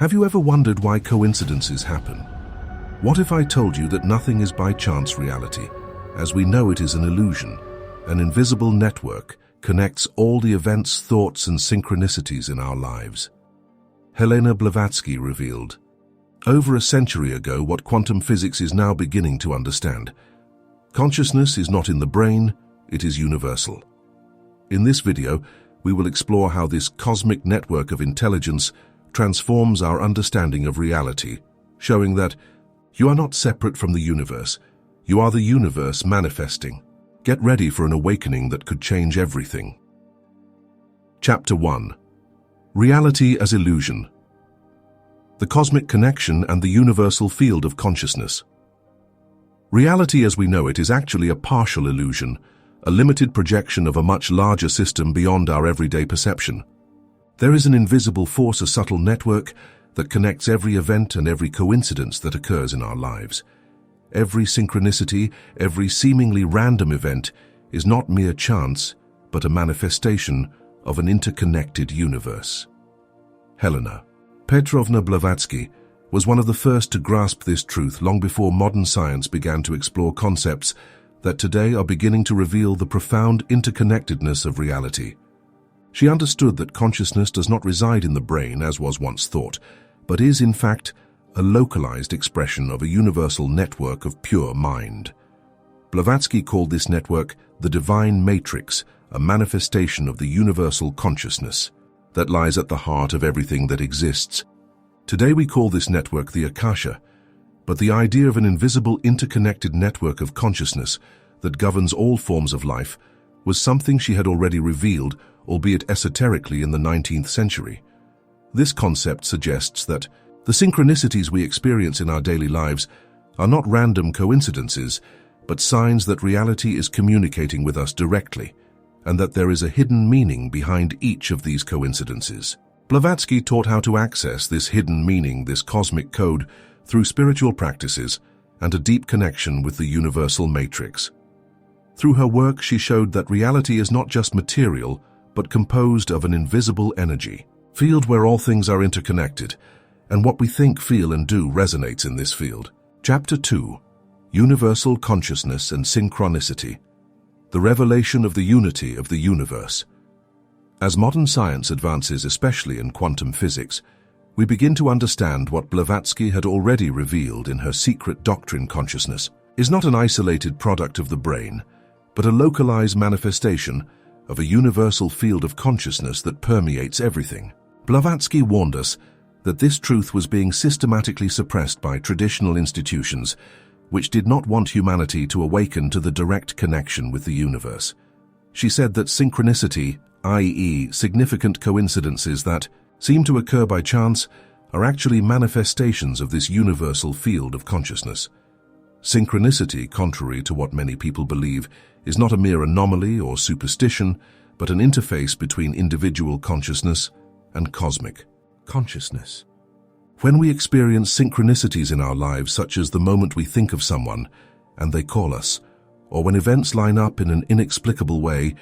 Have you ever wondered why coincidences happen? What if I told you that nothing is by chance reality, as we know it is an illusion? An invisible network connects all the events, thoughts, and synchronicities in our lives. Helena Blavatsky revealed, over a century ago, what quantum physics is now beginning to understand. Consciousness is not in the brain, it is universal. In this video, we will explore how this cosmic network of intelligence transforms our understanding of reality, showing that you are not separate from the universe, you are the universe manifesting. Get ready for an awakening that could change everything. Chapter 1. Reality as Illusion. The Cosmic Connection and the Universal Field of Consciousness. Reality as we know it is actually a partial illusion, a limited projection of a much larger system beyond our everyday perception. There is an invisible force, a subtle network that connects every event and every coincidence that occurs in our lives. Every synchronicity, every seemingly random event is not mere chance, but a manifestation of an interconnected universe. Helena Petrovna Blavatsky was one of the first to grasp this truth long before modern science began to explore concepts that today are beginning to reveal the profound interconnectedness of reality. She understood that consciousness does not reside in the brain as was once thought, but is in fact a localized expression of a universal network of pure mind. Blavatsky called this network the divine matrix, a manifestation of the universal consciousness that lies at the heart of everything that exists. Today we call this network the Akasha, but the idea of an invisible interconnected network of consciousness that governs all forms of life was something she had already revealed, albeit esoterically, in the 19th century. This concept suggests that the synchronicities we experience in our daily lives are not random coincidences, but signs that reality is communicating with us directly, and that there is a hidden meaning behind each of these coincidences. Blavatsky taught how to access this hidden meaning, this cosmic code, through spiritual practices and a deep connection with the universal matrix. Through her work, she showed that reality is not just material, but composed of an invisible energy field where all things are interconnected, and what we think, feel, and do resonates in this field. Chapter 2. Universal Consciousness and Synchronicity. The revelation of the unity of the universe. As modern science advances, especially in quantum physics, we begin to understand what Blavatsky had already revealed in her secret doctrine. Consciousness is not an isolated product of the brain, but a localized manifestation of a universal field of consciousness that permeates everything. Blavatsky warned us that this truth was being systematically suppressed by traditional institutions which did not want humanity to awaken to the direct connection with the universe. She said that synchronicity, i.e., significant coincidences that seem to occur by chance, are actually manifestations of this universal field of consciousness. Synchronicity, contrary to what many people believe, is not a mere anomaly or superstition, but an interface between individual consciousness and cosmic consciousness. When we experience synchronicities in our lives, such as the moment we think of someone and they call us, or when events line up in an inexplicable way,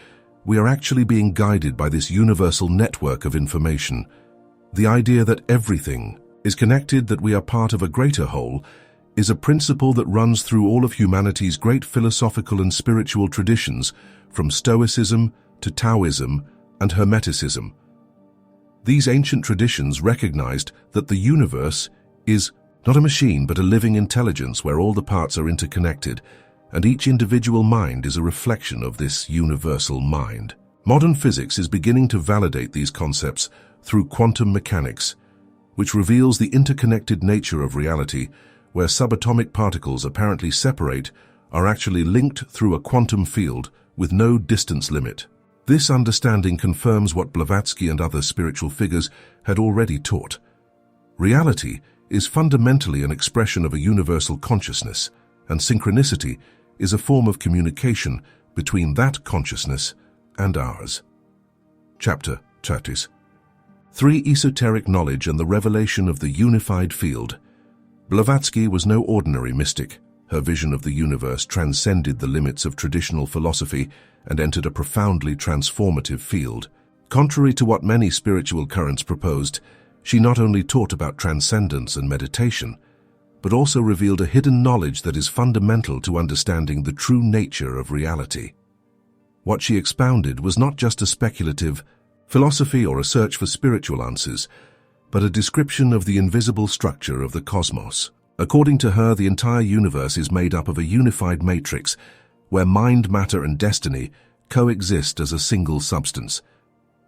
we are actually being guided by this universal network of information. The idea that everything is connected, that we are part of a greater whole, is a principle that runs through all of humanity's great philosophical and spiritual traditions, from Stoicism to Taoism and Hermeticism. These ancient traditions recognized that the universe is not a machine but a living intelligence where all the parts are interconnected, and each individual mind is a reflection of this universal mind. Modern physics is beginning to validate these concepts through quantum mechanics, which reveals the interconnected nature of reality, where subatomic particles apparently separate are actually linked through a quantum field with no distance limit. This understanding confirms what Blavatsky and other spiritual figures had already taught. Reality is fundamentally an expression of a universal consciousness, and synchronicity is a form of communication between that consciousness and ours. Chapter 30. 3. Esoteric knowledge and the revelation of the unified field. Blavatsky was no ordinary mystic. Her vision of the universe transcended the limits of traditional philosophy and entered a profoundly transformative field. Contrary to what many spiritual currents proposed, She not only taught about transcendence and meditation, but also revealed a hidden knowledge that is fundamental to understanding the true nature of reality. What she expounded was not just a speculative philosophy or a search for spiritual answers, but a description of the invisible structure of the cosmos. According to her, the entire universe is made up of a unified matrix where mind, matter, and destiny coexist as a single substance.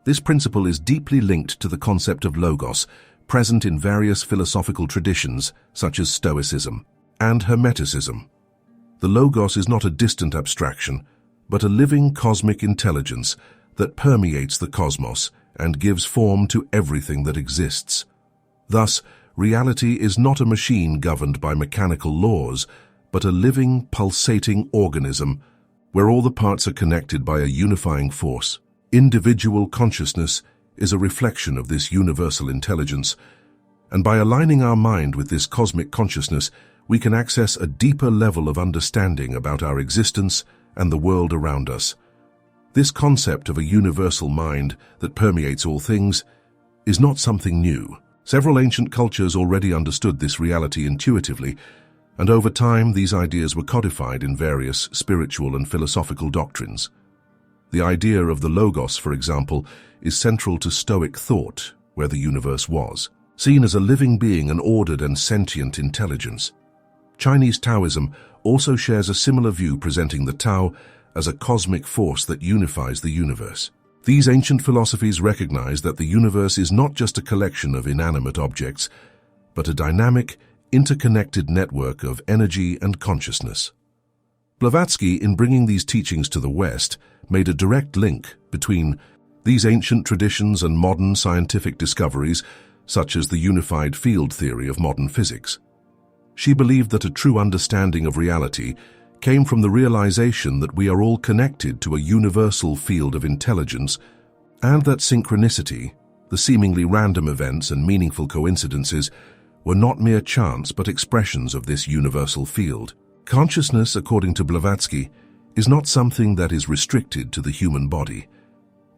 This principle is deeply linked to the concept of logos, present in various philosophical traditions such as Stoicism and Hermeticism. The logos is not a distant abstraction, but a living cosmic intelligence that permeates the cosmos and gives form to everything that exists. Thus, reality is not a machine governed by mechanical laws, but a living, pulsating organism where all the parts are connected by a unifying force. Individual consciousness is a reflection of this universal intelligence, and by aligning our mind with this cosmic consciousness, we can access a deeper level of understanding about our existence and the world around us. This concept of a universal mind that permeates all things is not something new. Several ancient cultures already understood this reality intuitively, and over time these ideas were codified in various spiritual and philosophical doctrines. The idea of the logos, for example, is central to Stoic thought, where the universe was seen as a living being, an ordered and sentient intelligence. Chinese Taoism also shares a similar view, presenting the Tao as a cosmic force that unifies the universe. These ancient philosophies recognize that the universe is not just a collection of inanimate objects, but a dynamic, interconnected network of energy and consciousness. Blavatsky, in bringing these teachings to the West, made a direct link between these ancient traditions and modern scientific discoveries, such as the unified field theory of modern physics. She believed that a true understanding of reality came from the realization that we are all connected to a universal field of intelligence, and that synchronicity, the seemingly random events and meaningful coincidences, were not mere chance but expressions of this universal field. Consciousness, according to Blavatsky, is not something that is restricted to the human body,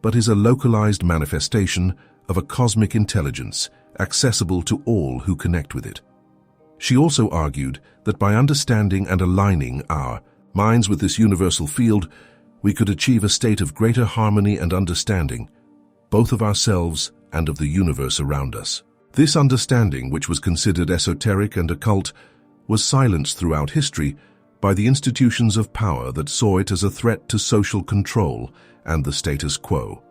but is a localized manifestation of a cosmic intelligence accessible to all who connect with it. She also argued that by understanding and aligning our minds with this universal field, we could achieve a state of greater harmony and understanding, both of ourselves and of the universe around us. This understanding, which was considered esoteric and occult, was silenced throughout history by the institutions of power that saw it as a threat to social control and the status quo.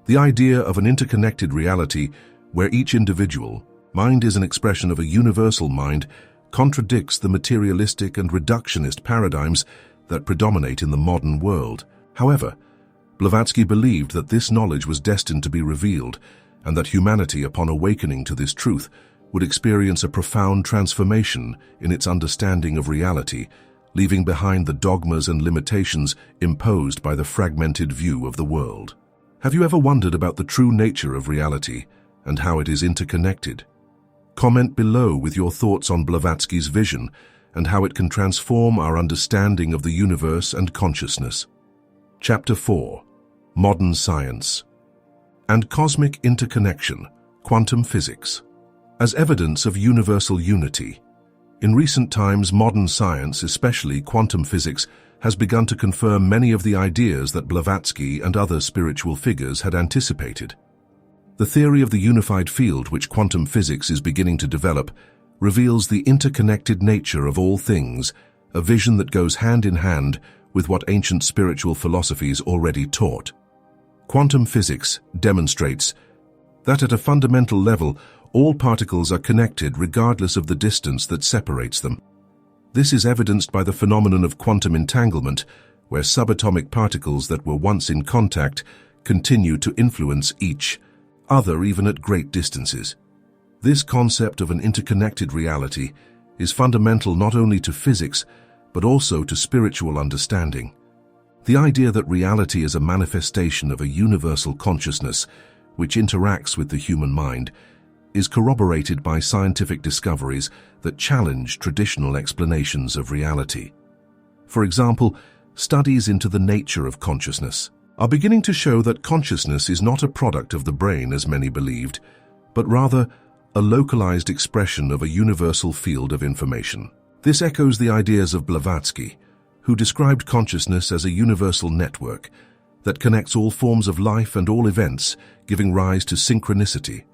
The idea of an interconnected reality where each individual mind is an expression of a universal mind contradicts the materialistic and reductionist paradigms that predominate in the modern world. However, Blavatsky believed that this knowledge was destined to be revealed, and that humanity, upon awakening to this truth, would experience a profound transformation in its understanding of reality, leaving behind the dogmas and limitations imposed by the fragmented view of the world. Have you ever wondered about the true nature of reality and how it is interconnected? Comment below with your thoughts on Blavatsky's vision and how it can transform our understanding of the universe and consciousness. Chapter 4. Modern Science and Cosmic Interconnection, Quantum Physics. As evidence of universal unity, in recent times modern science, especially quantum physics, has begun to confirm many of the ideas that Blavatsky and other spiritual figures had anticipated. The theory of the unified field, which quantum physics is beginning to develop, reveals the interconnected nature of all things, a vision that goes hand in hand with what ancient spiritual philosophies already taught. Quantum physics demonstrates that at a fundamental level, all particles are connected regardless of the distance that separates them. This is evidenced by the phenomenon of quantum entanglement, where subatomic particles that were once in contact continue to influence each other even at great distances. This concept of an interconnected reality is fundamental not only to physics, but also to spiritual understanding. The idea that reality is a manifestation of a universal consciousness which interacts with the human mind is corroborated by scientific discoveries that challenge traditional explanations of reality. For example, studies into the nature of consciousness are beginning to show that consciousness is not a product of the brain as many believed, but rather a localized expression of a universal field of information. This echoes the ideas of Blavatsky, who described consciousness as a universal network that connects all forms of life and all events, giving rise to synchronicity.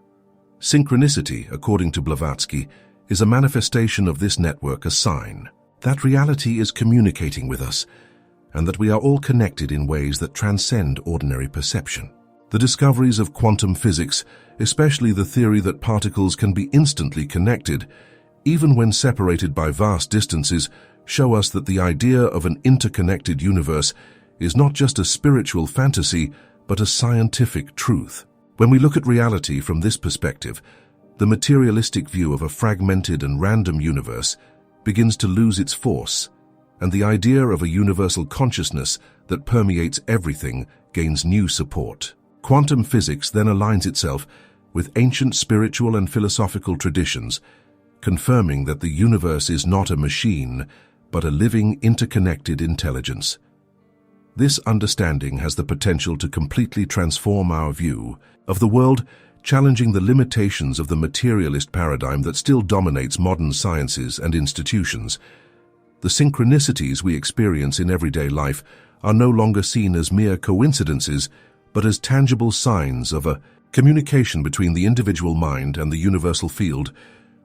Synchronicity, according to Blavatsky, is a manifestation of this network, a sign that reality is communicating with us and that we are all connected in ways that transcend ordinary perception. The discoveries of quantum physics, especially the theory that particles can be instantly connected, even when separated by vast distances, show us that the idea of an interconnected universe is not just a spiritual fantasy, but a scientific truth. When we look at reality from this perspective, the materialistic view of a fragmented and random universe begins to lose its force, and the idea of a universal consciousness that permeates everything gains new support. Quantum physics then aligns itself with ancient spiritual and philosophical traditions, confirming that the universe is not a machine, but a living, interconnected intelligence. This understanding has the potential to completely transform our view of the world, challenging the limitations of the materialist paradigm that still dominates modern sciences and institutions. The synchronicities we experience in everyday life are no longer seen as mere coincidences, but as tangible signs of a communication between the individual mind and the universal field,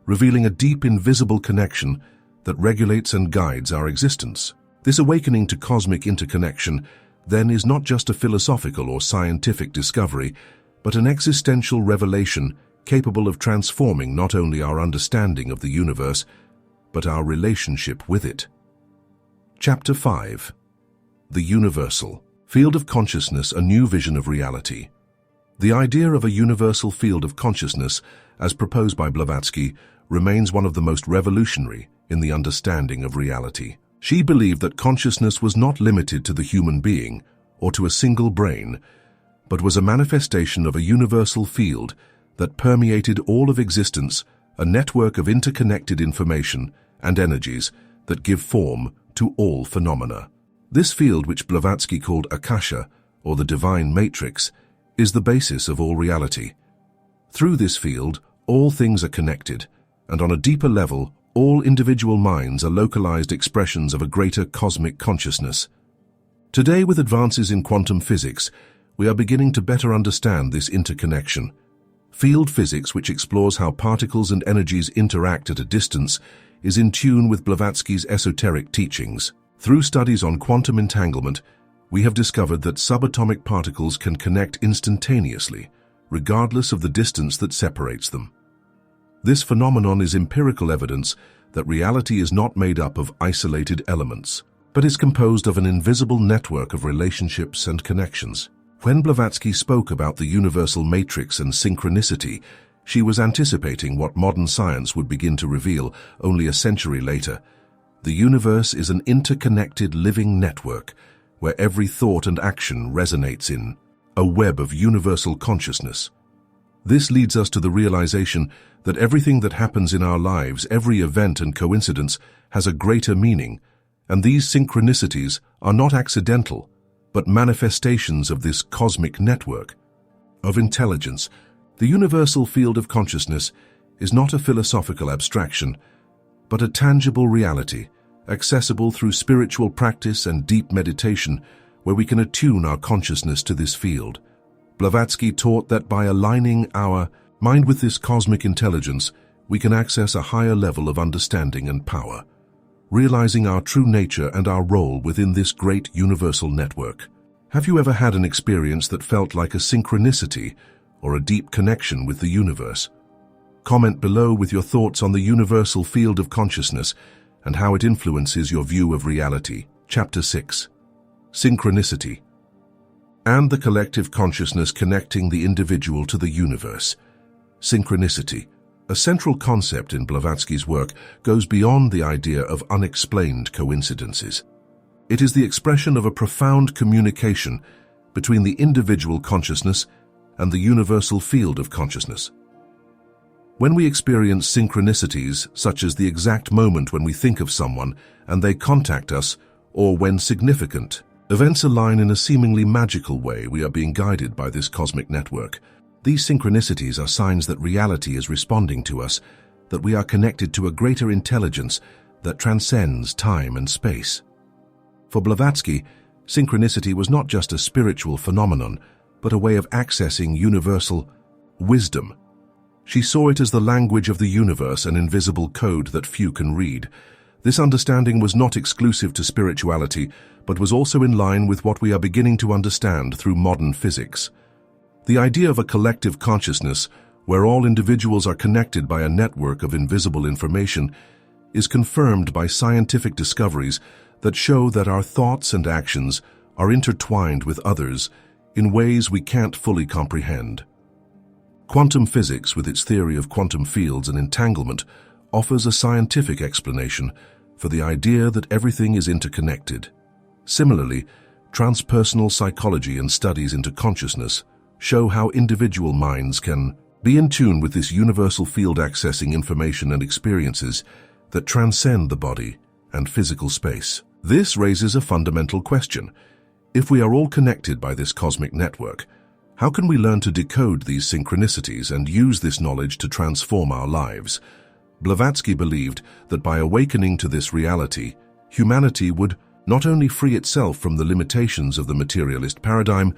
revealing a deep, invisible connection that regulates and guides our existence. This awakening to cosmic interconnection, then, is not just a philosophical or scientific discovery, but an existential revelation capable of transforming not only our understanding of the universe, but our relationship with it. Chapter 5. The Universal Field of Consciousness, a New Vision of Reality. The idea of a universal field of consciousness, as proposed by Blavatsky, remains one of the most revolutionary in the understanding of reality. She believed that consciousness was not limited to the human being or to a single brain, but was a manifestation of a universal field that permeated all of existence, a network of interconnected information and energies that give form to all phenomena. This field, which Blavatsky called Akasha, or the divine matrix, is the basis of all reality. Through this field, all things are connected, and on a deeper level, all individual minds are localized expressions of a greater cosmic consciousness. Today, with advances in quantum physics, we are beginning to better understand this interconnection. Field physics, which explores how particles and energies interact at a distance, is in tune with Blavatsky's esoteric teachings. Through studies on quantum entanglement, we have discovered that subatomic particles can connect instantaneously, regardless of the distance that separates them. This phenomenon is empirical evidence that reality is not made up of isolated elements, but is composed of an invisible network of relationships and connections. When Blavatsky spoke about the universal matrix and synchronicity, she was anticipating what modern science would begin to reveal only a century later. The universe is an interconnected living network where every thought and action resonates in a web of universal consciousness. This leads us to the realization that everything that happens in our lives, every event and coincidence, has a greater meaning, and these synchronicities are not accidental, but manifestations of this cosmic network of intelligence. The universal field of consciousness is not a philosophical abstraction, but a tangible reality, accessible through spiritual practice and deep meditation, where we can attune our consciousness to this field. Blavatsky taught that by aligning our mind with this cosmic intelligence, we can access a higher level of understanding and power, realizing our true nature and our role within this great universal network. Have you ever had an experience that felt like a synchronicity or a deep connection with the universe? Comment below with your thoughts on the universal field of consciousness and how it influences your view of reality. Chapter 6. Synchronicity and the collective consciousness connecting the individual to the universe. Synchronicity, a central concept in Blavatsky's work, goes beyond the idea of unexplained coincidences. It is the expression of a profound communication between the individual consciousness and the universal field of consciousness. When we experience synchronicities, such as the exact moment when we think of someone and they contact us, or when significant events align in a seemingly magical way, we are being guided by this cosmic network. These synchronicities are signs that reality is responding to us, that we are connected to a greater intelligence that transcends time and space. For Blavatsky, synchronicity was not just a spiritual phenomenon, but a way of accessing universal wisdom. She saw it as the language of the universe, an invisible code that few can read. This understanding was not exclusive to spirituality, but was also in line with what we are beginning to understand through modern physics. The idea of a collective consciousness, where all individuals are connected by a network of invisible information, is confirmed by scientific discoveries that show that our thoughts and actions are intertwined with others in ways we can't fully comprehend. Quantum physics, with its theory of quantum fields and entanglement, offers a scientific explanation for the idea that everything is interconnected. Similarly, transpersonal psychology and studies into consciousness show how individual minds can be in tune with this universal field, accessing information and experiences that transcend the body and physical space. This raises a fundamental question. If we are all connected by this cosmic network, how can we learn to decode these synchronicities and use this knowledge to transform our lives? Blavatsky believed that by awakening to this reality, humanity would not only free itself from the limitations of the materialist paradigm,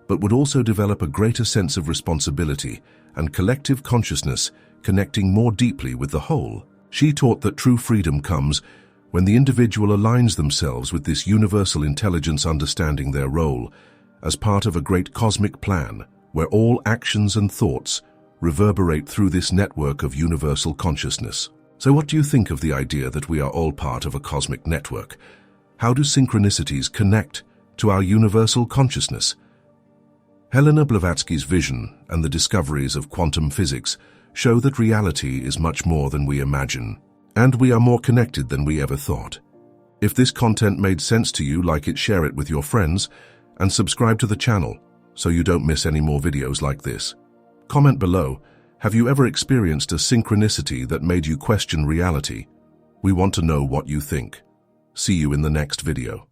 but would also develop a greater sense of responsibility and collective consciousness, connecting more deeply with the whole. She taught that true freedom comes when the individual aligns themselves with this universal intelligence, understanding their role as part of a great cosmic plan where all actions and thoughts reverberate through this network of universal consciousness. So what do you think of the idea that we are all part of a cosmic network? How do synchronicities connect to our universal consciousness? Helena Blavatsky's vision and the discoveries of quantum physics show that reality is much more than we imagine, and we are more connected than we ever thought. If this content made sense to you, like it, share it with your friends, and subscribe to the channel so you don't miss any more videos like this. Comment below, have you ever experienced a synchronicity that made you question reality? We want to know what you think. See you in the next video.